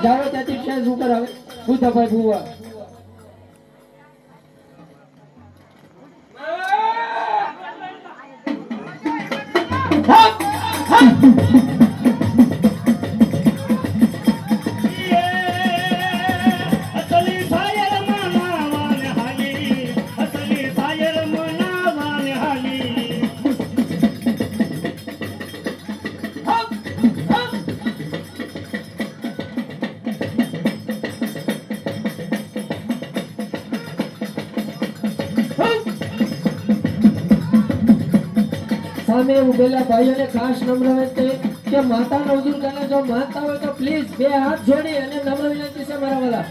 જાઓ ત્યાંથી સ્ટેજ ઉપર આવે બુદ્ધભાઈ ભુવા સામે ઉભેલા ભાઈઓને ખાસ નમ્ર વિનંતી કે માતા નવદુર્ગાને જો માનતા હોય તો પ્લીઝ બે હાથ જોડી અને નમ્ર વિનંતી છે મારા વાલા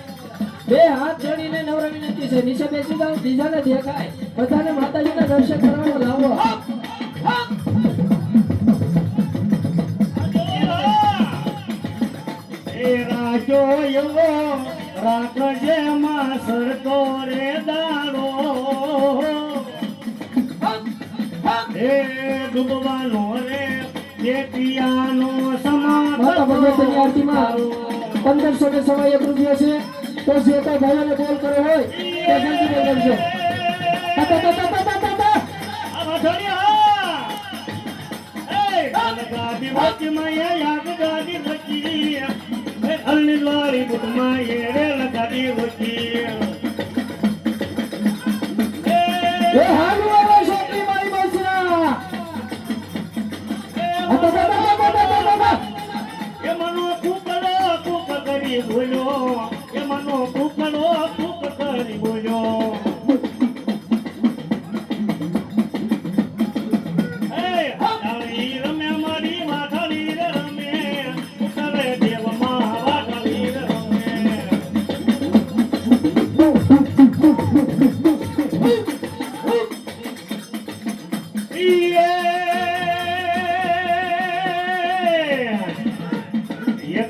બે હાથ જોડીને નમ્ર વિનંતી છે નીચે બેસી જાઓ બીજાને દેખાય બધાને માતાજીના દર્શન કરવાનો લાવો એ રાજો એવો રાખજે માં સરતો રે દાડો એ ડૂબવાનો રે પેટિયાનો માતા ભગવતીની આરતીમાં 1500 ને સમય 1 રૂપિયો છે તો જે કોઈ ભાઈઓને બોલ કરે હોય તે જલ્દી બોલ કરજો ગાડી વચમાં યાદ ગાડી વચી અલ્લી લારી બુટમાં એ રેલ ગાડી વચી એ હાલુ આવે છોકરી મારી બસરા એ મનો કુકડો કુક કરી બોલ્યો એ મનો કુકડો કુક કરી બોલ્યો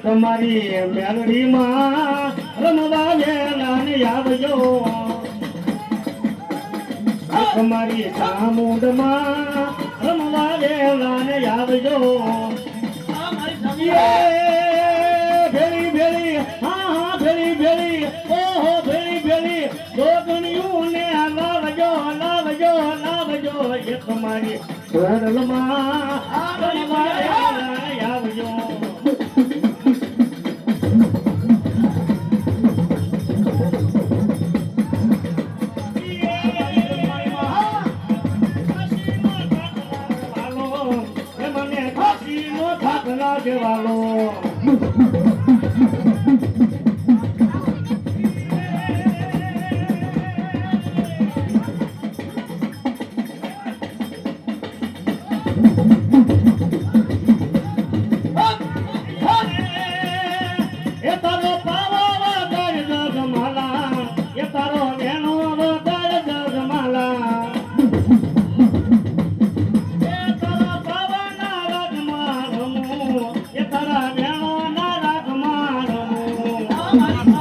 તમારી મેલડીમાં રમવા વેલા ને આવજો તમારી ચામુંડમાં રમવા વેલા ને આવજો ભેળી ભેળી હા ભેળી ભેળી ઓહો ભેળી ભેળી જોગણિયું ને લાવજો લાવજો લાવજો એ તમારી ઘોડલમાં રમવા વેલા ને આવજો દેવાલો એ તારો પાવો વગર જગમાલા એ તારો બેનો વગર જગમાલા એ તારા પાવાના રાજમાં રમો એ તારા બેનો ના રાજમાં રમો